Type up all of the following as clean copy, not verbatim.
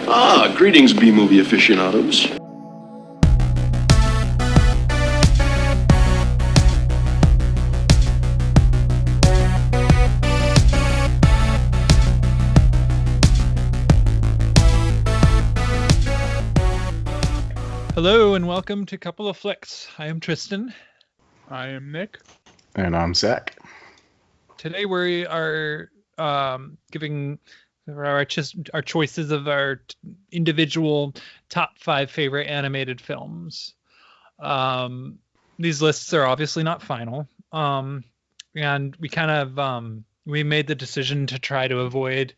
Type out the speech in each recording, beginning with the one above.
Greetings, B-movie aficionados. Hello and welcome to Couple of Flicks. I am Tristan. I am Nick. And I'm Zach. Today we are giving our choices of our individual top 5 favorite animated films. These lists are obviously not final, and we kind of we made the decision to try to avoid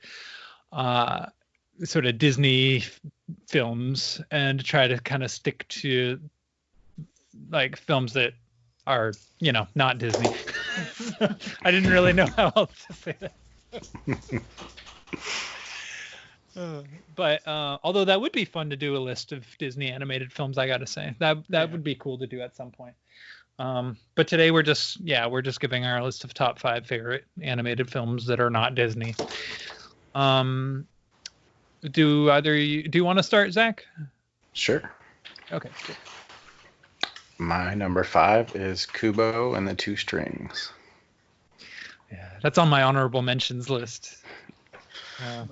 sort of Disney films and try to kind of stick to like films that are, you know, not Disney. I didn't really know how else to say that. But although that would be fun to do a list of Disney animated films, I gotta say that would be cool to do at some point. But today we're just giving our list of top 5 favorite animated films that are not Disney. Do you want to start, Zach? Sure. Okay. Cool. My number 5 is Kubo and the Two Strings. Yeah, that's on my honorable mentions list. I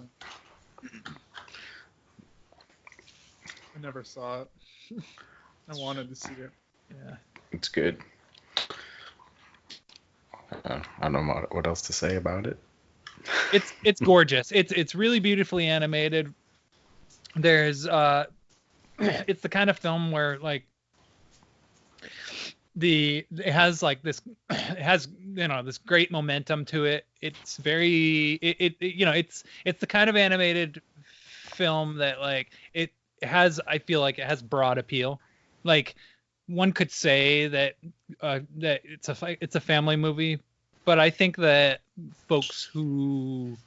never saw it. I wanted to see it. Yeah. It's good. I don't know what else to say about it. It's gorgeous. It's really beautifully animated. There's it's the kind of film where like it has this great momentum to it. It's very it's the kind of animated film that like it has, I feel like it has broad appeal. Like one could say that that it's a family movie, but I think that folks who,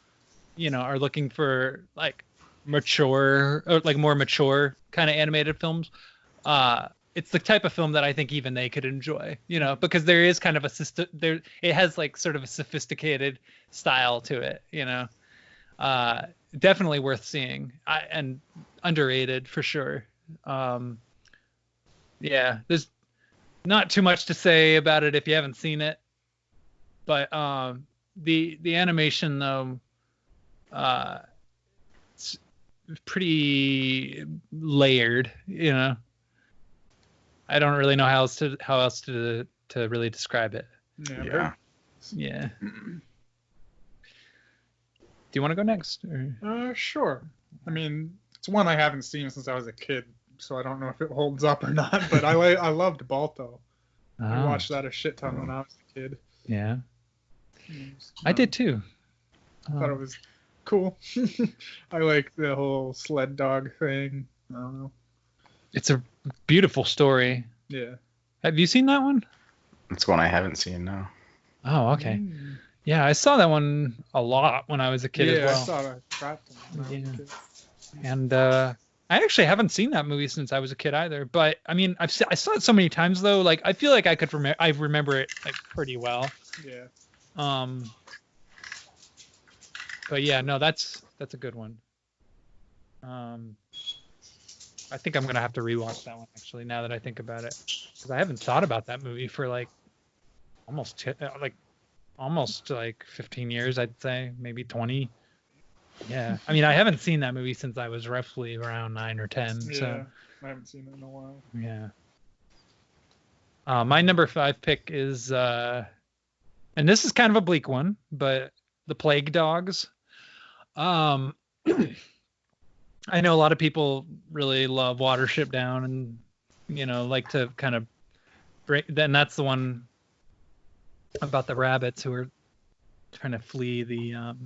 you know, are looking for like mature or like more mature kind of animated films, it's the type of film that I think even they could enjoy, you know, because there is kind of it has like sort of a sophisticated style to it, you know. Definitely worth seeing, and underrated for sure. Yeah, there's not too much to say about it if you haven't seen it, but the animation though, it's pretty layered, you know. I don't really know how else to really describe it. Yeah. Yeah. Do you want to go next? Or? Sure. I mean, it's one I haven't seen since I was a kid, so I don't know if it holds up or not. But I loved Balto. I watched that a shit ton when I was a kid. Yeah. I did too. I thought it was cool. I like the whole sled dog thing. I don't know. It's a beautiful story. Yeah. Have you seen that one? It's one I haven't seen, no. Oh, okay. Yeah, I saw that one a lot when I was a kid as well. Yeah, I saw that crap when I was a kid. And I actually haven't seen that movie since I was a kid either. But I mean, I saw it so many times though. Like I feel like I remember it like pretty well. Yeah. But yeah, no, that's a good one. I think I'm gonna have to rewatch that one actually now that I think about it, because I haven't thought about that movie for like almost 15 years, I'd say, maybe 20. Yeah, I mean, I haven't seen that movie since I was roughly around 9 or 10. Yeah, so I haven't seen it in a while. yeah. My number 5 pick is, and this is kind of a bleak one, but The Plague Dogs. I know a lot of people really love Watership Down and, you know, like to kind of break. Then that's the one about the rabbits who are trying to flee the.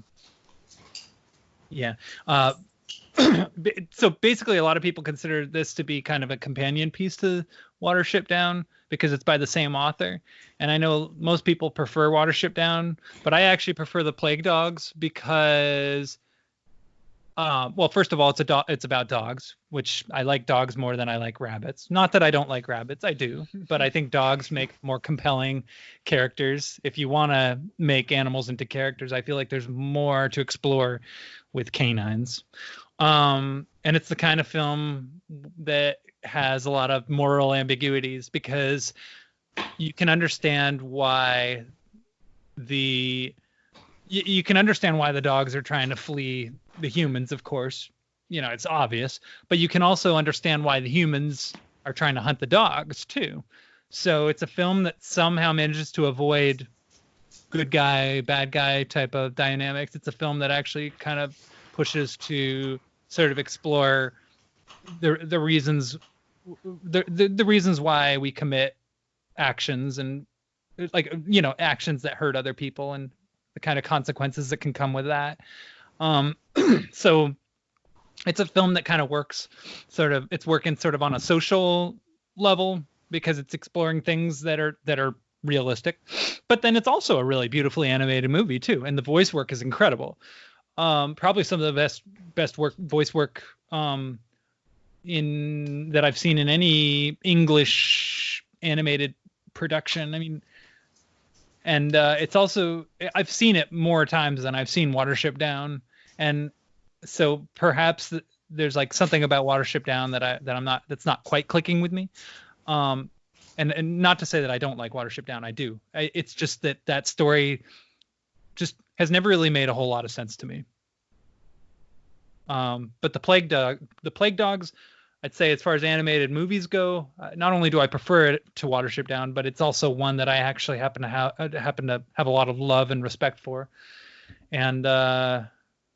So basically, a lot of people consider this to be kind of a companion piece to Watership Down because it's by the same author. And I know most people prefer Watership Down, but I actually prefer The Plague Dogs because. Well, first of all, it's about dogs, which I like dogs more than I like rabbits. Not that I don't like rabbits, I do, but I think dogs make more compelling characters. If you want to make animals into characters, I feel like there's more to explore with canines. And it's the kind of film that has a lot of moral ambiguities, because you can understand why you can understand why the dogs are trying to flee the humans, of course. It's obvious, but you can also understand why the humans are trying to hunt the dogs too. So it's a film that somehow manages to avoid good guy, bad guy type of dynamics. It's a film that actually kind of pushes to sort of explore the reasons the reasons why we commit actions, and actions that hurt other people, and the kind of consequences that can come with that. So it's a film that kind of works it's working sort of on a social level, because it's exploring things that are realistic, but then it's also a really beautifully animated movie too, and the voice work is incredible. Probably some of the best voice work in that I've seen in any English animated production. I mean, and it's also, I've seen it more times than I've seen Watership Down, and so perhaps there's like something about Watership Down that's not quite clicking with me. And not to say that I don't like Watership Down, I do. It's just that story just has never really made a whole lot of sense to me. But the Plague Dogs, I'd say, as far as animated movies go, not only do I prefer it to Watership Down, but it's also one that I actually happen to have a lot of love and respect for. And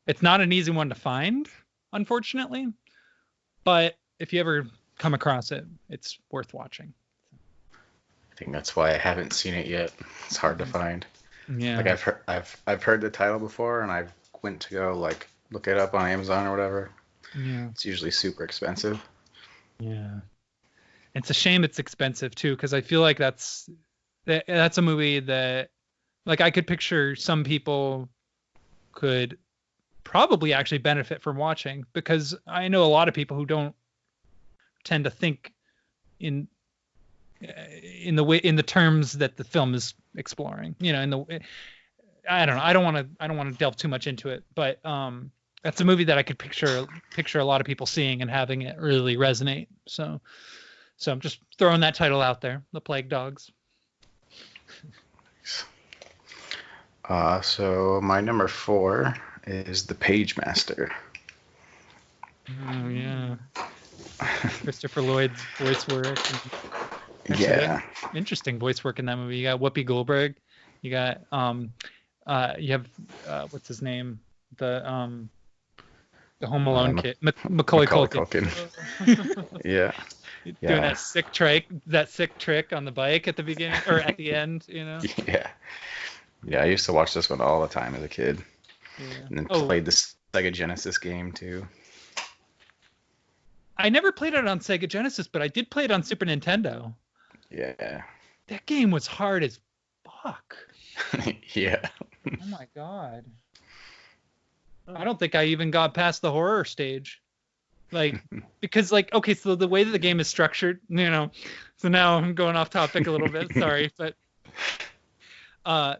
it's not an easy one to find, unfortunately. But if you ever come across it, it's worth watching. I think that's why I haven't seen it yet. It's hard to find. Yeah. Like I've heard the title before, and I went to go like look it up on Amazon or whatever. Yeah. It's usually super expensive. Yeah. It's a shame it's expensive too, because I feel like that's a movie that, like, I could picture some people could probably actually benefit from watching, because I know a lot of people who don't tend to think in the terms that the film is exploring. I don't know. I don't want to delve too much into it, but that's a movie that I could picture a lot of people seeing and having it really resonate. So I'm just throwing that title out there, The Plague Dogs. So my number 4 is The Page Master. Oh yeah. Christopher Lloyd's voice work. Actually, Yeah. Interesting voice work in that movie. You got Whoopi Goldberg. You got you have what's his name? The Home Alone kid, Macaulay Culkin. Yeah. Doing that sick trick on the bike at the beginning or at the end, Yeah. Yeah, I used to watch this one all the time as a kid. Yeah. And then played the Sega Genesis game too. I never played it on Sega Genesis, but I did play it on Super Nintendo. Yeah. That game was hard as fuck. Yeah. Oh my god. I don't think I even got past the horror stage. Like, because okay, so the way that the game is structured, so now I'm going off topic a little bit, sorry, but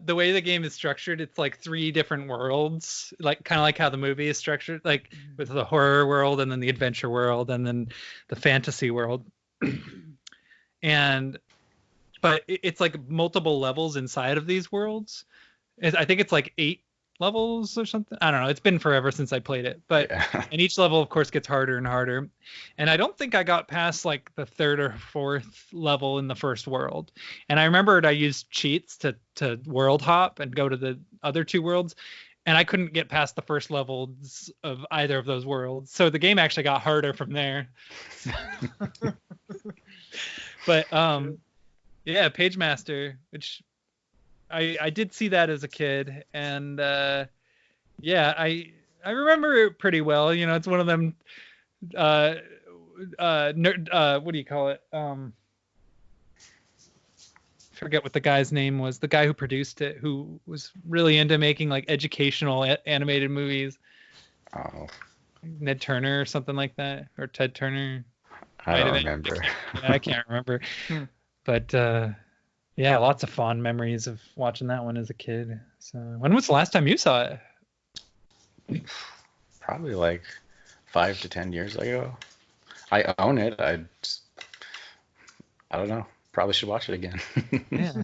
the way the game is structured, it's like 3 different worlds, like kind of like how the movie is structured, like with the horror world and then the adventure world and then the fantasy world. But it's like multiple levels inside of these worlds. I think it's like 8 levels or something. I don't know. It's been forever since I played it, but and each level of course gets harder and harder. And I don't think I got past like the 3rd or 4th level in the first world. And I remembered I used cheats to world hop and go to the other 2 worlds, and I couldn't get past the first levels of either of those worlds. So the game actually got harder from there. But yeah, Page Master, which I did see that as a kid, and yeah, I remember it pretty well. It's one of them nerd, what do you call it? Forget what the guy's name was. The guy who produced it, who was really into making like educational animated movies. Oh. Ned Turner or something like that, or Ted Turner. I don't remember. I can't remember. But yeah, lots of fond memories of watching that one as a kid. So when was the last time you saw it? Probably like 5 to 10 years ago. I own it. I don't know. Probably should watch it again. Yeah.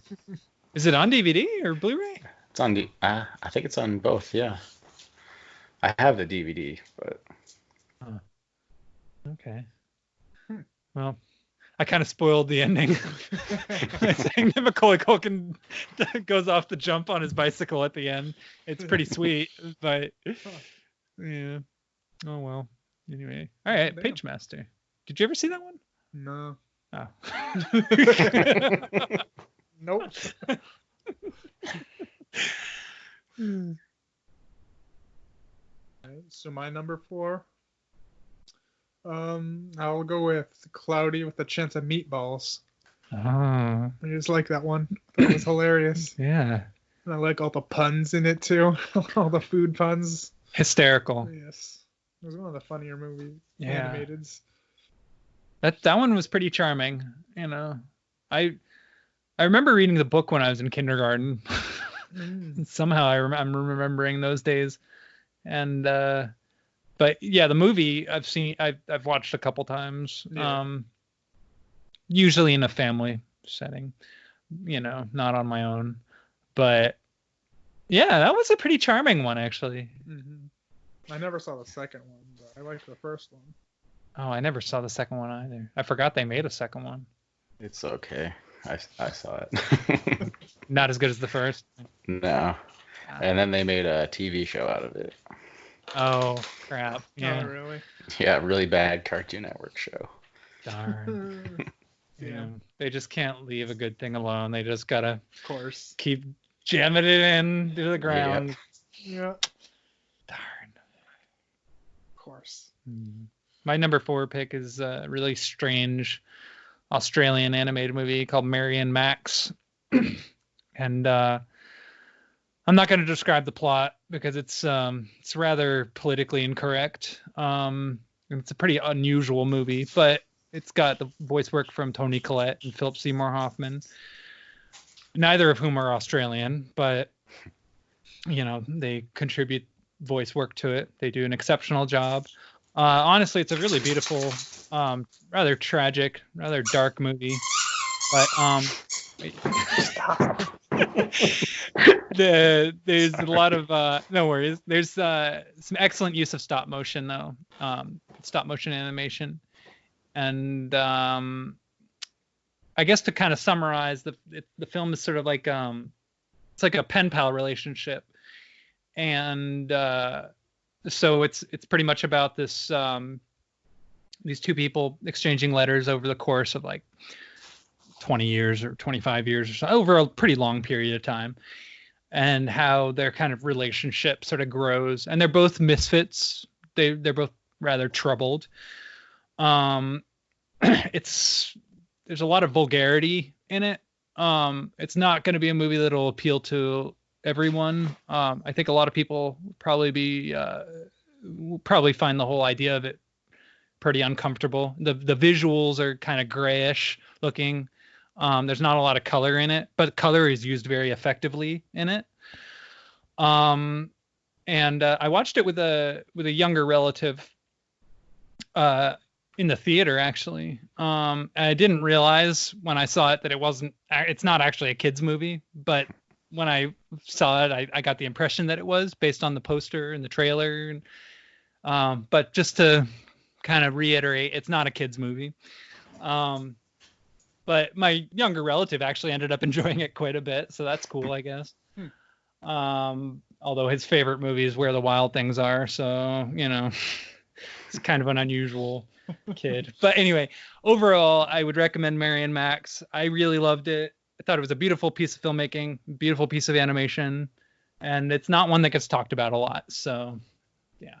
Is it on DVD or Blu-ray? It's on the. I think it's on both. Yeah. I have the DVD, but Oh, okay. Well, I kind of spoiled the ending. Saying that Macaulay Culkin goes off the jump on his bicycle at the end. It's pretty sweet, but yeah. Oh well. Anyway, all right. Damn. Page Master. Did you ever see that one? No. Oh. Nope. Alright, so my number 4. I'll go with Cloudy with a Chance of Meatballs. Oh, I just like that one. That was hilarious. yeah. And I like all the puns in it too. All the food puns. Hysterical. Yes. It was one of the funnier movies. Yeah. Animateds. That one was pretty charming. You know, I remember reading the book when I was in kindergarten. Somehow I'm remembering those days, and but yeah, the movie I've watched a couple times. Yeah. Usually in a family setting, you know, not on my own. But yeah, that was a pretty charming one actually. I never saw the second one, but I liked the first one. Oh, I never saw the second one either. I forgot they made a second one. it's okay. I saw it. Not as good as the first. No. And then they made a TV show out of it. Oh crap! Yeah. Oh, really? Yeah, really bad Cartoon Network show. Darn. Yeah, Yeah. They just can't leave a good thing alone. They just gotta of course. keep jamming it into the ground. Yeah, Darn. of course. My number 4 pick is a really strange Australian animated movie called Mary and Max. And I'm not going to describe the plot because it's rather politically incorrect. It's a pretty unusual movie, but it's got the voice work from Toni Collette and Philip Seymour Hoffman, neither of whom are Australian, but you know, they contribute voice work to it. They do an exceptional job. Honestly, it's a really beautiful, rather tragic, rather dark movie. But stop. There's a lot of no worries. There's some excellent use of stop motion though, stop motion animation, and I guess to kind of summarize, the film is sort of like it's like a pen pal relationship, and so it's pretty much about this these two people exchanging letters over the course of like 20 years or 25 years or so, over a pretty long period of time, and how their kind of relationship sort of grows. And they're both misfits. They're both rather troubled. There's a lot of vulgarity in it. It's not going to be a movie that'll appeal to everyone. I think a lot of people will probably find the whole idea of it pretty uncomfortable. The visuals are kind of grayish looking. There's not a lot of color in it, but color is used very effectively in it. And I watched it with a younger relative in the theater actually. And I didn't realize when I saw it that it's not actually a kids movie, but when I saw it, I got the impression that it was based on the poster and the trailer. But just to kind of reiterate, it's not a kids movie. But my younger relative actually ended up enjoying it quite a bit, so that's cool, I guess. Although his favorite movie is Where the Wild Things Are, so, you know, it's kind of an unusual kid. But anyway, overall, I would recommend Mary and Max. I really loved it. I thought it was a beautiful piece of filmmaking, beautiful piece of animation, and it's not one that gets talked about a lot, so yeah.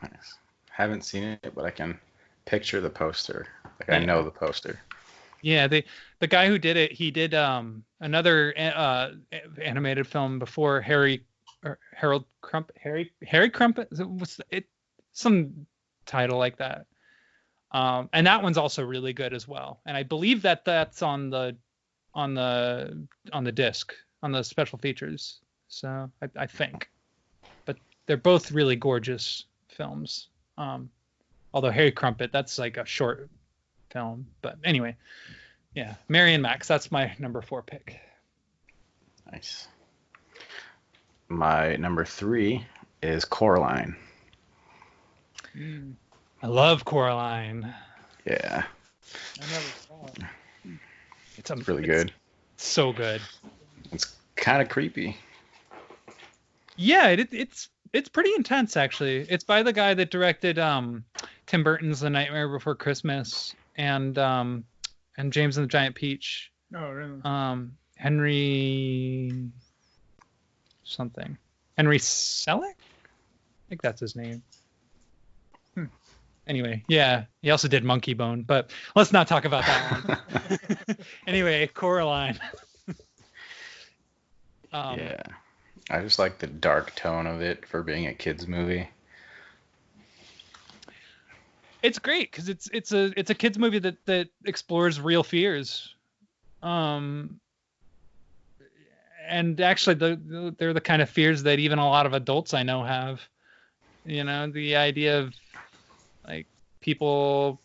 Nice. Haven't seen it, but I can picture the poster. Like, I know the poster. Yeah, the guy who did it, he did another animated film before Harry Crumpet. What's it? Some title like that. And that one's also really good as well. And I believe that that's on the disc, on the special features. So I think, but they're both really gorgeous films. Although Harry Crumpet, that's like a short film. But anyway, yeah, Mary and Max. That's my number 4 pick. Nice. My number 3 is Coraline. I love Coraline. Yeah, I never saw it. it's really good. So good. It's kind of creepy. Yeah, it's pretty intense actually. It's by the guy that directed Tim Burton's The Nightmare Before Christmas and James and the Giant Peach. Oh, really? Henry something. Henry Selick? I think that's his name. Anyway, yeah, he also did Monkey Bone, but let's not talk about that one. Anyway, Coraline. Yeah, I just like the dark tone of it for being a kids movie. It's great because it's a kids movie that explores real fears. And actually they're the kind of fears that even a lot of adults I know have. You know, the idea of like people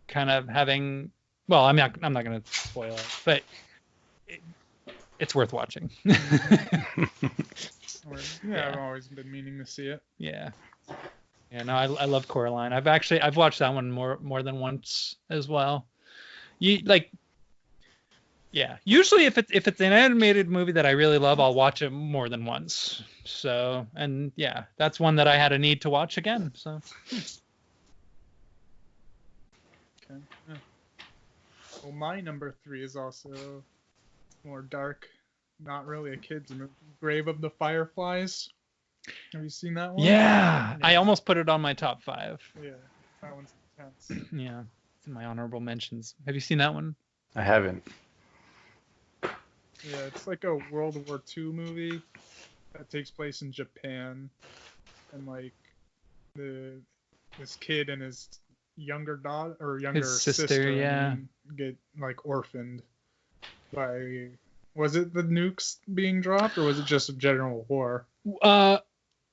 kind of having, well, I'm not going to spoil it, but it's worth watching. Yeah, I've always been meaning to see it. Yeah. Yeah, no, I love Coraline. I've watched that one more than once as well. Yeah. Usually if it's an animated movie that I really love, I'll watch it more than once. So, and yeah, that's one that I had a need to watch again. So. Okay. Yeah. Well, my number 3 is also more dark. Not really a kids movie. Grave of the Fireflies. Have you seen that one? Yeah. I almost put it on my top 5. Yeah, that one's intense. Yeah. It's in my honorable mentions. Have you seen that one? I haven't. Yeah, it's like a World War II movie that takes place in Japan, and like this kid and his younger daughter or younger His sister, yeah, get like orphaned by, was it the nukes being dropped or was it just a general war?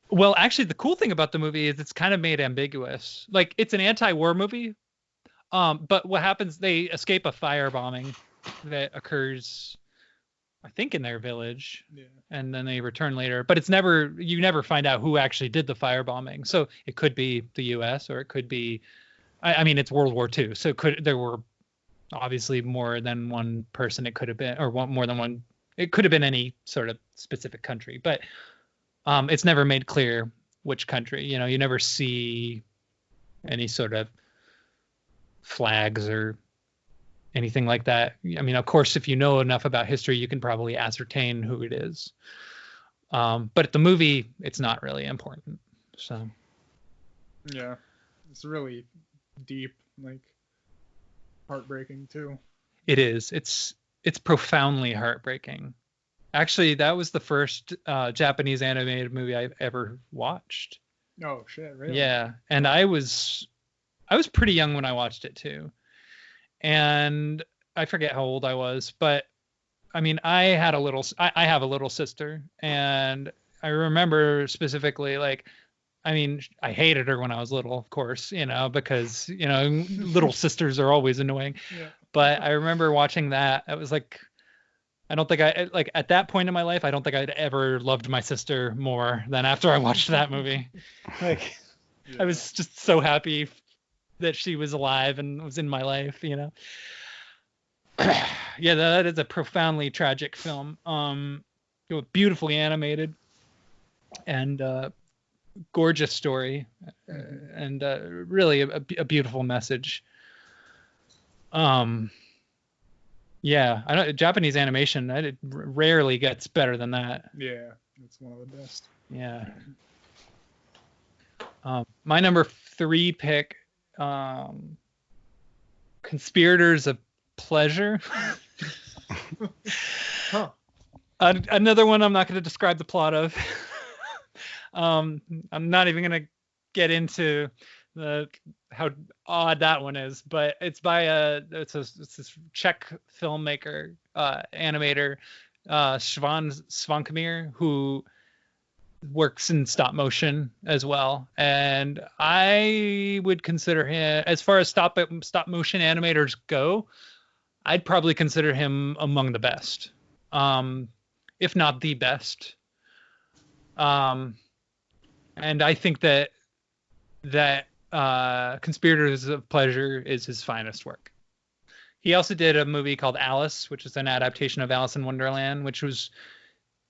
Well, actually, the cool thing about the movie is it's kind of made ambiguous. Like, it's an anti-war movie, but what happens? They escape a firebombing that occurs, I think, in their village, Yeah. and then they return later. But you never find out who actually did the firebombing. So it could be the U.S. or it could be, I mean, it's World War II, so there were obviously more than one person. It could have been, or more than one. It could have been any sort of specific country, but it's never made clear which country. You know, you never see any sort of flags or anything like that. I mean, of course, if you know enough about history, you can probably ascertain who it is. But the movie, it's not really important. So. Yeah, it's really deep, like heartbreaking too. It is. It's profoundly heartbreaking. Actually, that was the first Japanese animated movie I've ever watched. Oh shit, really? Yeah, and I was pretty young when I watched it too. And I forget how old I was, but I mean, I have a little sister, and I remember specifically, like, I mean, I hated her when I was little, of course, you know, because, you know, little sisters are always annoying. Yeah. But I remember watching that. I was like, I don't think at that point in my life, I don't think I'd ever loved my sister more than after I watched that movie. Like, Yeah. I was just so happy that she was alive and was in my life, you know. Yeah, that is a profoundly tragic film. Beautifully animated and gorgeous story, and really a beautiful message. Yeah, I know Japanese animation, it rarely gets better than that. Yeah, it's one of the best. Yeah. My number 3 pick, Conspirators of Pleasure. Huh. Another one I'm not going to describe the plot of. I'm not even going to get into how odd that one is, but it's by it's this Czech filmmaker, animator, Svan Svankamir, who works in stop motion as well, and I would consider him, as far as stop motion animators go, I'd probably consider him among the best, if not the best. And I think that Conspirators of Pleasure is his finest work. He also did a movie called Alice, which is an adaptation of Alice in Wonderland, which was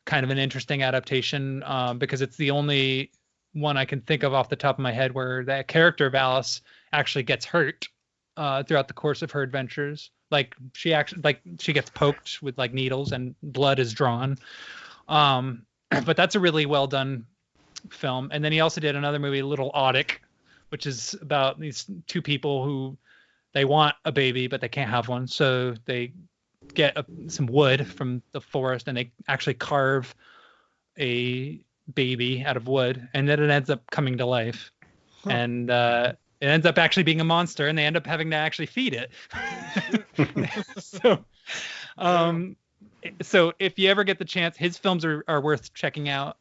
kind of an interesting adaptation because it's the only one I can think of off the top of my head where that character of Alice actually gets hurt throughout the course of her adventures. Like she gets poked with like needles and blood is drawn. But that's a really well done film. And then he also did another movie, Little Audic, which is about these two people who they want a baby, but they can't have one. So they get some wood from the forest and they actually carve a baby out of wood. And then it ends up coming to life. Huh. And it ends up actually being a monster and they end up having to actually feed it. So if you ever get the chance, his films are worth checking out.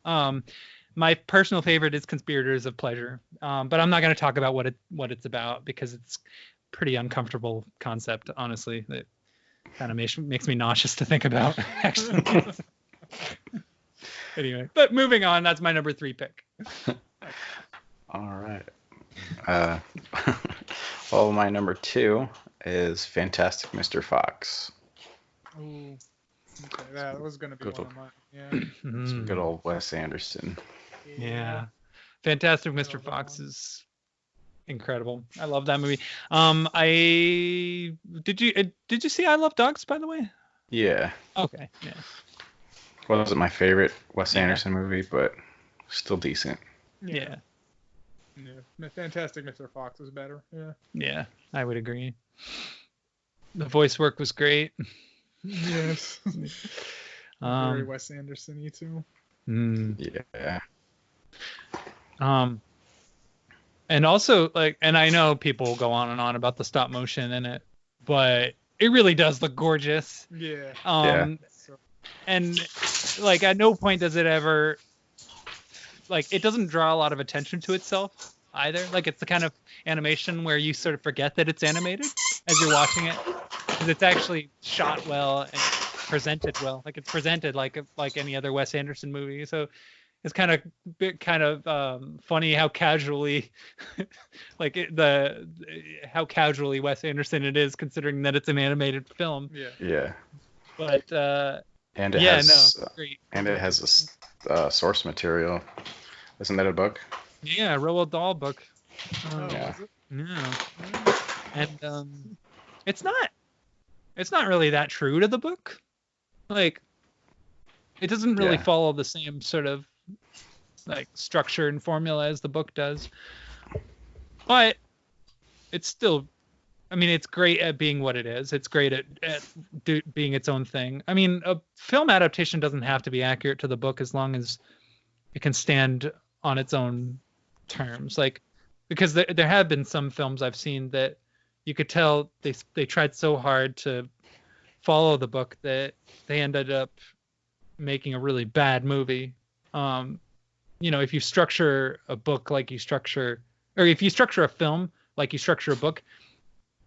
My personal favorite is Conspirators of Pleasure, but I'm not going to talk about what it's about because it's pretty uncomfortable concept, honestly. That kind of makes me nauseous to think about, actually. Anyway, but moving on, that's my number 3 pick. All right. Well, my number 2 is Fantastic Mr. Fox. Ooh. Okay, that was going to be one of mine. Yeah. Some good old Wes Anderson. Yeah. Fantastic Mr. Fox is incredible. I love that movie. Did you see I Love Dogs, by the way? Yeah. Okay. Yeah. Wasn't my favorite Wes Anderson movie, but still decent. Yeah. Yeah. Fantastic Mr. Fox was better. Yeah. Yeah, I would agree. The voice work was great. Yes. Very Wes Anderson-y too. Yeah. And also, like, and I know people go on and on about the stop motion in it, but it really does look gorgeous. Yeah. And like at no point does it ever, like, it doesn't draw a lot of attention to itself either. Like, it's the kind of animation where you sort of forget that it's animated as you're watching it, because it's actually shot well and presented well. Like, it's presented like any other Wes Anderson movie. So it's kind of funny how casually how casually Wes Anderson it is, considering that it's an animated film. Yeah. But and it has a source material. Isn't that a book? Yeah, Roald Dahl book. Yeah. And it's not really that true to the book. Like, it doesn't really follow the same sort of like structure and formula as the book does. But it's still, I mean, it's great at being what it is. It's great at being its own thing. I mean, a film adaptation doesn't have to be accurate to the book as long as it can stand on its own terms. Like, because there have been some films I've seen that you could tell they tried so hard to follow the book that they ended up making a really bad movie. If you structure a book like you structure, or if you structure a film like you structure a book,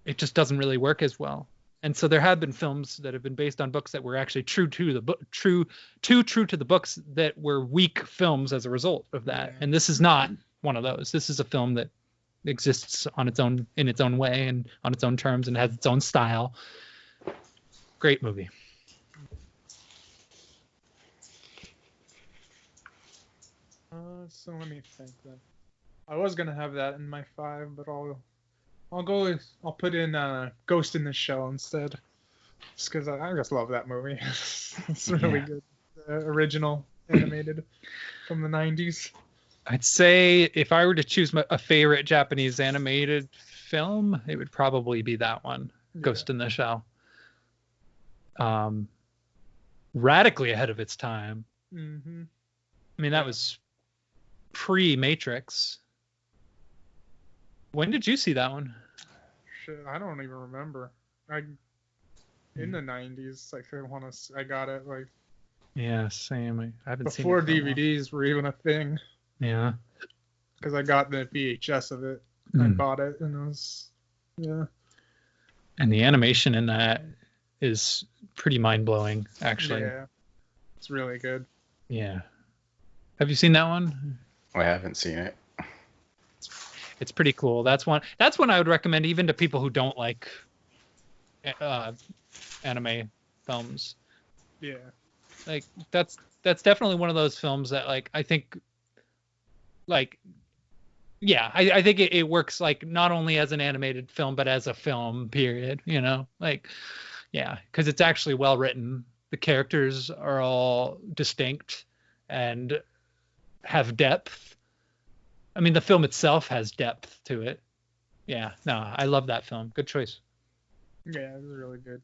it just doesn't really work as well. And so there have been films that have been based on books that were actually true to the book, true to the books, that were weak films as a result of that. And this is not one of those. This is a film that exists on its own, in its own way and on its own terms, and has its own style. Great movie. So let me think then. I was gonna have that in my 5, but I'll put in Ghost in the Shell instead. Just because I just love that movie. It's really good. Original animated from the 90s. I'd say if I were to choose a favorite Japanese animated film, it would probably be that one, Ghost in the Shell. Radically ahead of its time. Mm-hmm. I mean, that was pre-Matrix. When did you see that one? Shit, I don't even remember. In the 90s, I got it Yeah, same. I haven't seen Before it for a while. DVDs were even a thing, Yeah. because I got the VHS of it. I Mm. bought it, and it was, yeah. And the animation in that is pretty mind-blowing, actually. Yeah. It's really good. Yeah. Have you seen that one? I haven't seen it. It's pretty cool. That's one I would recommend even to people who don't like anime films. Yeah. Like that's definitely one of those films that like I think like yeah, I think it works like not only as an animated film but as a film, period, you know? Like yeah, because it's actually well written. The characters are all distinct and have depth. I mean, the film itself has depth to it. Yeah, no, I love that film. Good choice. Yeah, it was really good.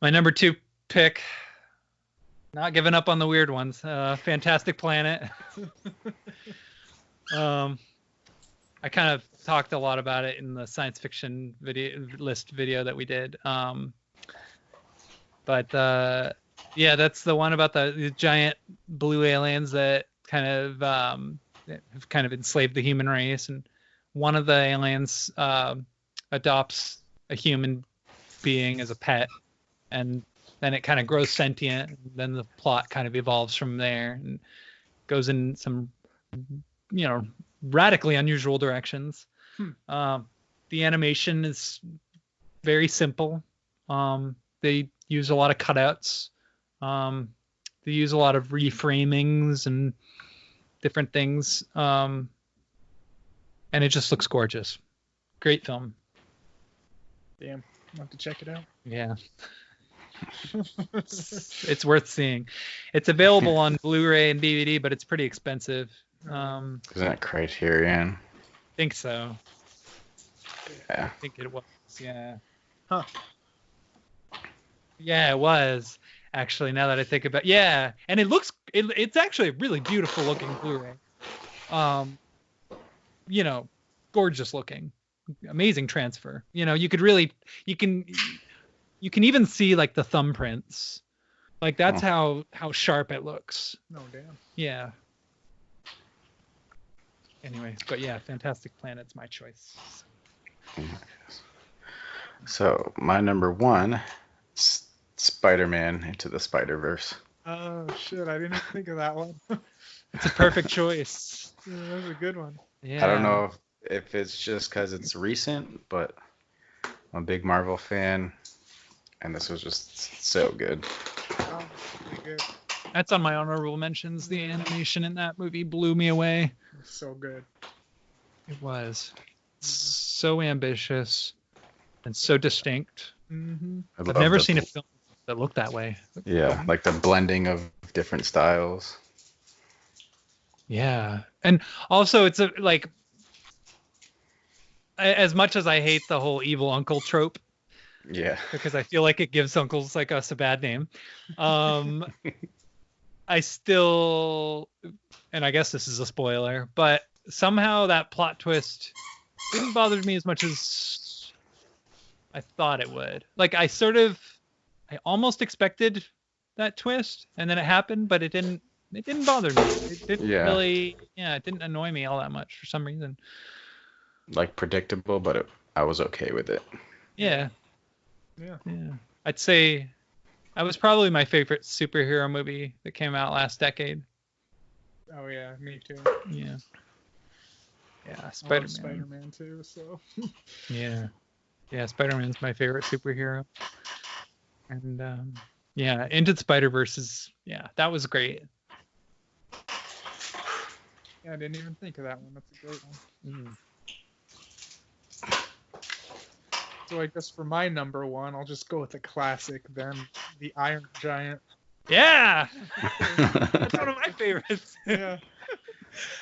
My number 2 pick, not giving up on the weird ones. Fantastic Planet. I kind of talked a lot about it in the science fiction video that we did. But yeah, that's the one about the giant blue aliens that kind of have kind of enslaved the human race, and one of the aliens adopts a human being as a pet, and then it kind of grows sentient. And then the plot kind of evolves from there and goes in some, radically unusual directions. The animation is very simple. They use a lot of cutouts. They use a lot of reframings and different things. And it just looks gorgeous. Great film. Damn. I'll have to check it out. Yeah. It's worth seeing. It's available on Blu-ray and DVD, but it's pretty expensive. Isn't it Criterion? I think so. Yeah. I think it was. Yeah. Huh. Yeah, it was. Actually, now that I think about, yeah, and it's actually a really beautiful looking Blu-ray. Gorgeous looking, amazing transfer. You can even see like the thumbprints. Like that's how sharp it looks. No, damn. Yeah. Anyways, but yeah, Fantastic Planet's my choice. So my number 1, Spider-Man Into the Spider-Verse. Oh shit! I didn't even think of that one. It's a perfect choice. Yeah, that was a good one. Yeah. I don't know if it's just because it's recent, but I'm a big Marvel fan, and this was just so good. Oh, really good. That's on my honorable mentions. The animation in that movie blew me away. It's so good. It was so ambitious and so distinct. Mm-hmm. I've never seen a film that looked that way. Yeah, like the blending of different styles. Yeah, and also it's as much as I hate the whole evil uncle trope, Yeah. because I feel like it gives uncles like us a bad name. I still, and I guess this is a spoiler, but somehow that plot twist didn't bother me as much as I thought it would. Like I almost expected that twist, and then it happened, but it didn't bother me. It didn't really, it didn't annoy me all that much for some reason. Like predictable, but I was okay with it. Yeah. Yeah. Yeah. I'd say that was probably my favorite superhero movie that came out last decade. Oh yeah, me too. Yeah. Yeah, I love Spider-Man. Spider-Man too. So. Yeah. Yeah, Spider-Man's my favorite superhero. And yeah, Into the Spider-Verse that was great. Yeah, I didn't even think of that one. That's a great one. So I guess for my number 1, I'll just go with the classic then, the Iron Giant. Yeah. That's one of my favorites. Yeah.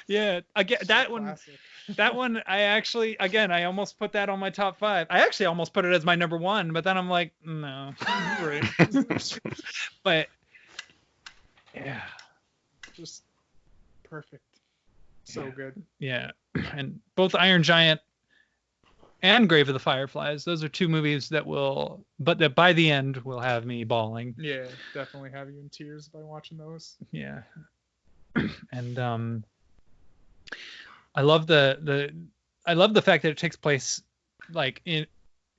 Yeah, again, that one. Classic. That one, I almost put that on my top 5. I actually almost put it as my number 1, but then I'm like, no. Right. But yeah, Just perfect. So good. yeah, and both Iron Giant and Grave of the Fireflies. Those are two movies that by the end will have me bawling. Yeah, definitely have you in tears by watching those. Yeah. And I love I love the fact that it takes place like in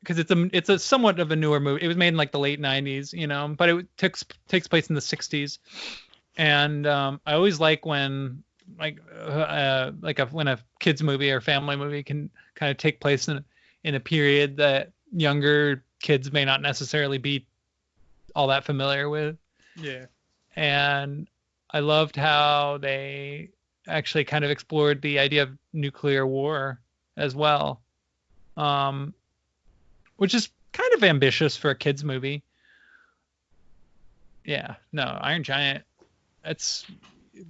because it's a somewhat of a newer movie. It was made in like the late 90s, but it takes place in the 60s. And I always like when when a kids movie or family movie can kind of take place in a period that younger kids may not necessarily be all that familiar with. Yeah. And I loved how they actually kind of explored the idea of nuclear war as well, which is kind of ambitious for a kids movie. Yeah, no, Iron Giant.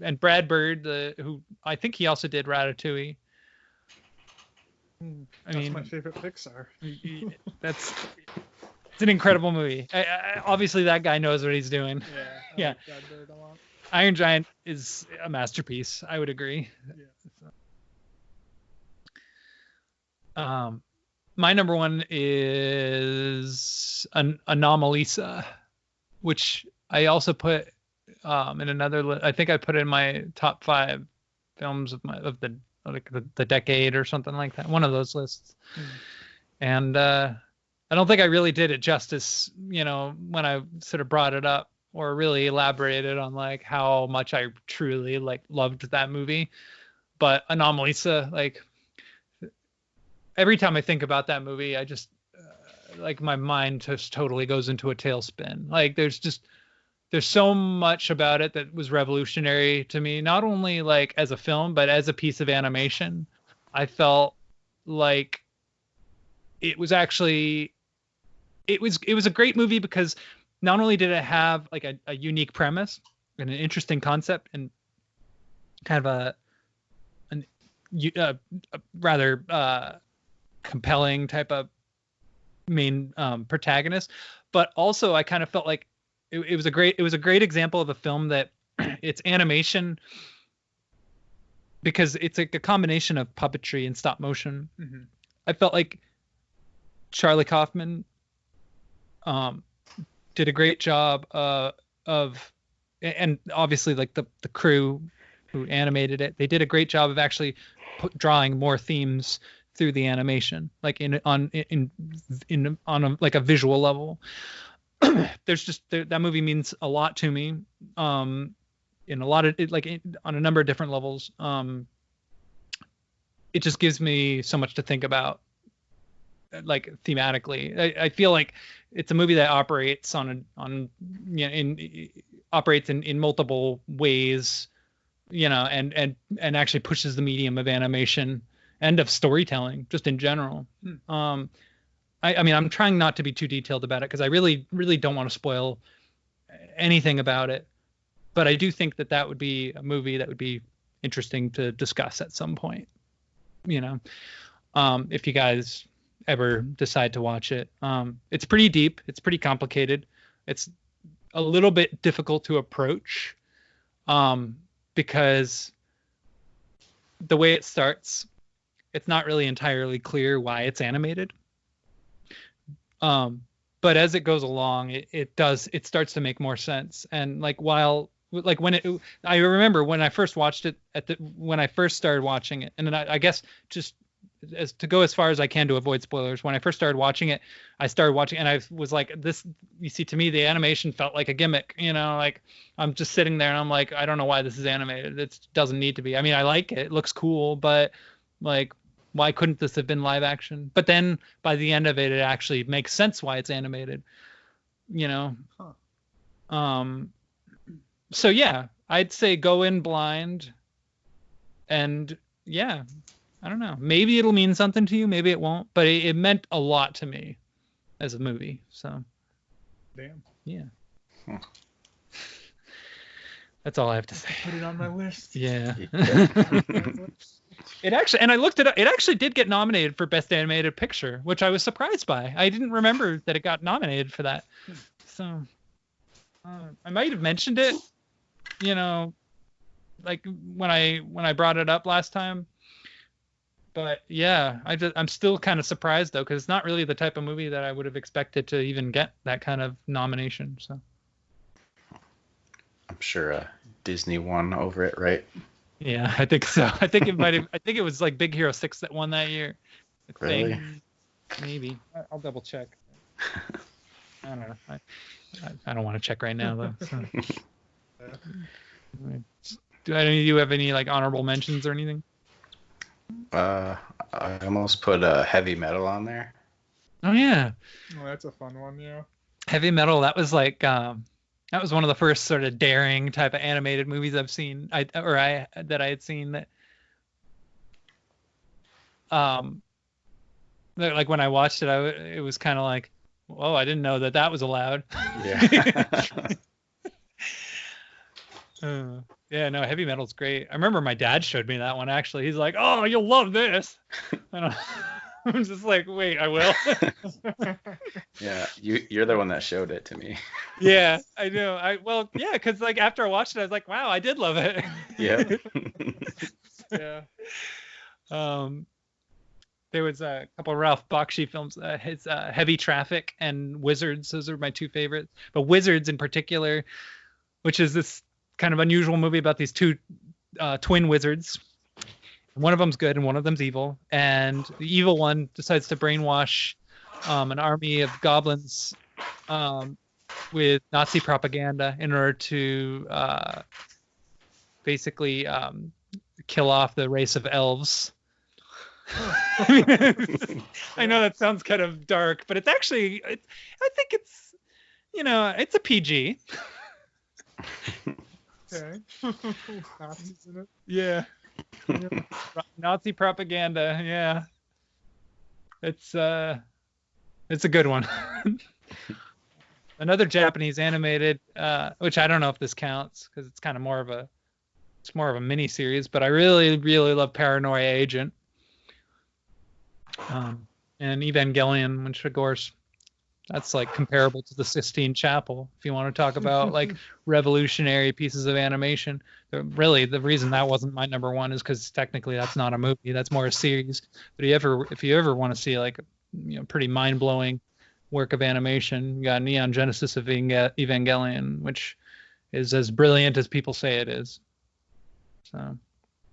And Brad Bird, who I think he also did Ratatouille. That's my favorite Pixar. It's an incredible movie. Obviously, that guy knows what he's doing. Yeah. Yeah. Like Brad Bird a lot. Iron Giant is a masterpiece. I would agree. Yeah. My number one is Anomalisa, which I also put in another. I think I put it in my top 5 films of the decade or something like that. One of those lists. And I don't think I really did it justice, when I sort of brought it up or really elaborated on like how much I truly like loved that movie. But Anomalisa, like every time I think about that movie, I just like my mind just totally goes into a tailspin. Like there's so much about it that was revolutionary to me, not only like as a film, but as a piece of animation. I felt like it was actually, it was a great movie because not only did it have like a unique premise and an interesting concept and kind of a rather compelling type of main protagonist, but also I kind of felt like it was a great example of a film that it's animation because it's like a combination of puppetry and stop motion. Mm-hmm. I felt like Charlie Kaufman did a great job of, and obviously like the crew who animated it, they did a great job of actually drawing more themes through the animation, like on like a visual level. There's just that movie means a lot to me, in a lot of on a number of different levels. It just gives me so much to think about, like thematically. I feel like it's a movie that operates operates in multiple ways, and actually pushes the medium of animation and of storytelling just in general. I mean, I'm trying not to be too detailed about it because I really, really don't want to spoil anything about it. But I do think that would be a movie that would be interesting to discuss at some point. If you guys ever decide to watch it, it's pretty deep. It's pretty complicated. It's a little bit difficult to approach, because the way it starts, it's not really entirely clear why it's animated. But as it goes along, it starts to make more sense. And like I remember when I first watched it when I first started watching it, and then I guess just as to go as far as I can to avoid spoilers, when I first started watching it, and I was like, this, you see, to me, the animation felt like a gimmick, like I'm just sitting there and I'm like, I don't know why this is animated. It doesn't need to be. I mean, I like it. It looks cool, but like, why couldn't this have been live action? But then by the end of it, it actually makes sense why it's animated, So yeah, I'd say go in blind, and yeah, I don't know. Maybe it'll mean something to you. Maybe it won't, but it meant a lot to me as a movie. So Damn. Yeah. That's all I have to say. Put it on my list. Yeah. It actually, and I looked it up, it actually did get nominated for Best Animated Picture, which I was surprised by. I didn't remember that it got nominated for that. So I might have mentioned it, like when I brought it up last time, But yeah, I'm still kind of surprised though, because it's not really the type of movie that I would have expected to even get that kind of nomination. So I'm sure Disney won over it, right? yeah, I think so. I think it might have. I think it was like Big Hero 6 that won that year. I Really? think maybe. I'll double check. I don't know. I don't want to check right now though. So. Do any of you have any like honorable mentions or anything? I almost put Heavy Metal on there. Oh yeah, Oh, that's a fun one, yeah. Heavy Metal. That was like that was one of the first sort of daring type of animated movies I've seen. That I had seen that like when I watched it, it was kind of like, whoa, I didn't know that was allowed. Yeah. Yeah, no, Heavy Metal's great. I remember my dad showed me that one actually. He's like, "Oh, you'll love this." And I'm just like, "Wait, I will." Yeah, you're the one that showed it to me. Yeah, I know. Yeah, because like after I watched it, I was like, "Wow, I did love it." Yeah. Yeah. There was a couple of Ralph Bakshi films. His Heavy Traffic and Wizards. Those are my two favorites. But Wizards in particular, which is this kind of unusual movie about these two twin wizards. One of them's good and one of them's evil. And the evil one decides to brainwash an army of goblins with Nazi propaganda in order to basically kill off the race of elves. I know that sounds kind of dark, but it's actually, I think it's, it's a PG. Okay. Nazis in it. Yeah. Nazi propaganda. Yeah. It's a good one. Another Japanese animated, which I don't know if this counts because it's kind of more of a mini series, but I really, really love Paranoia Agent. And Evangelion, which of course that's like comparable to the Sistine Chapel. If you want to talk about like revolutionary pieces of animation, really the reason that wasn't my number one is because technically that's not a movie, that's more a series. But if you ever want to see like pretty mind blowing work of animation, you got Neon Genesis of Evangelion, which is as brilliant as people say it is. So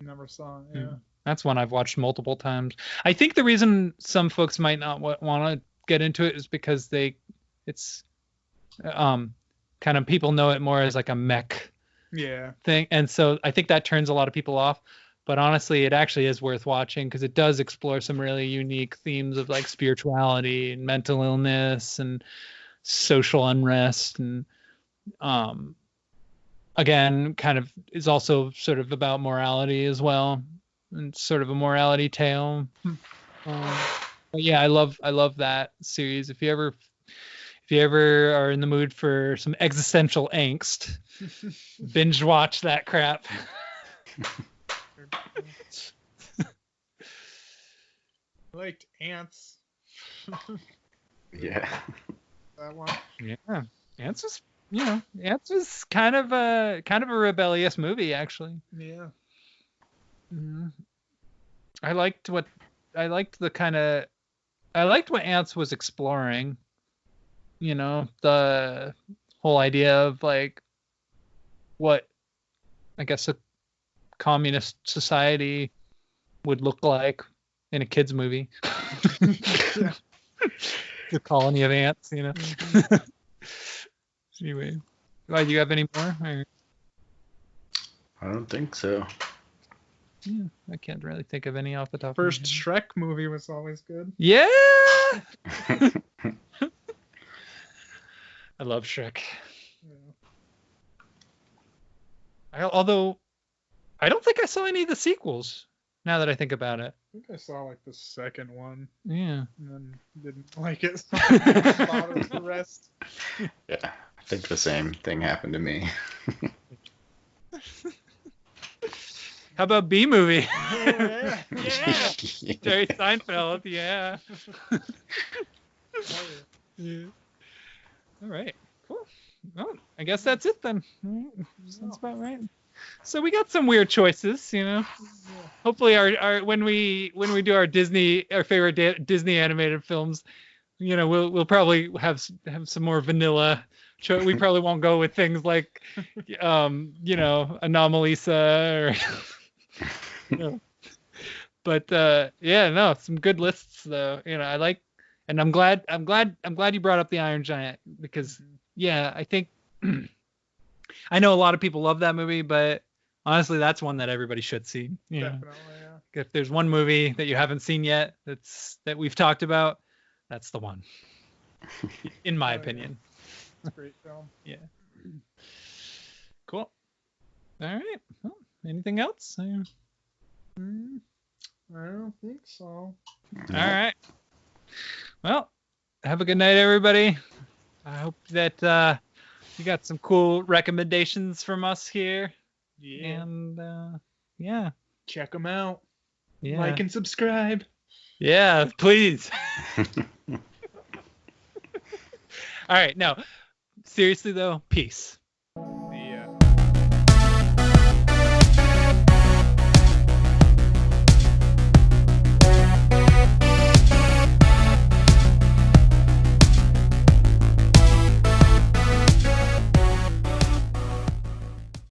Never saw it. Yeah. That's one I've watched multiple times. I think the reason some folks might not want to get into it is because it's kind of people know it more as like a mech thing, and so I think that turns a lot of people off. But honestly, it actually is worth watching because it does explore some really unique themes of like spirituality and mental illness and social unrest, and again, kind of is also sort of about morality as well, and sort of a morality tale. But yeah, I love that series. If you ever are in the mood for some existential angst, binge watch that crap. I liked Ants. Yeah. That one. Yeah, Ants was kind of a rebellious movie actually. Yeah. Mm-hmm. I liked what Ants was exploring. The whole idea of like what I guess a communist society would look like in a kids movie. The colony of ants, Mm-hmm. Anyway, do you have any more? I don't think so. Yeah, I can't really think of any off the top. First of my head. Shrek movie was always good. Yeah. I love Shrek. Yeah. Although I don't think I saw any of the sequels. Now that I think about it. I think I saw like the second one Yeah. and then didn't like it. So I didn't bother with the rest. Yeah, I think the same thing happened to me. How about B movie? Yeah. Yeah. Jerry Seinfeld. Yeah. Yeah. All right. Cool. Well, I guess that's it then. Sounds about right. So we got some weird choices, you know. Hopefully, our when we do our favorite Disney animated films, you know, we'll probably have some more vanilla. We probably won't go with things like, you know, Anomalisa or. You know. But yeah, no, some good lists though. You know, I like, and I'm glad you brought up the Iron Giant because yeah, I think I know a lot of people love that movie, but honestly, that's one that everybody should see. You know, Definitely, yeah. if there's one movie that you haven't seen yet that we've talked about, that's the one, in my Oh, yeah. opinion. It's a great film. Yeah. Cool. All right. Well, anything else? I don't think so. All right. Well, have a good night, everybody. I hope that you got some cool recommendations from us here. Yeah. And yeah. Check them out. Yeah. Like and subscribe. Yeah, please. All right. No, seriously though, peace.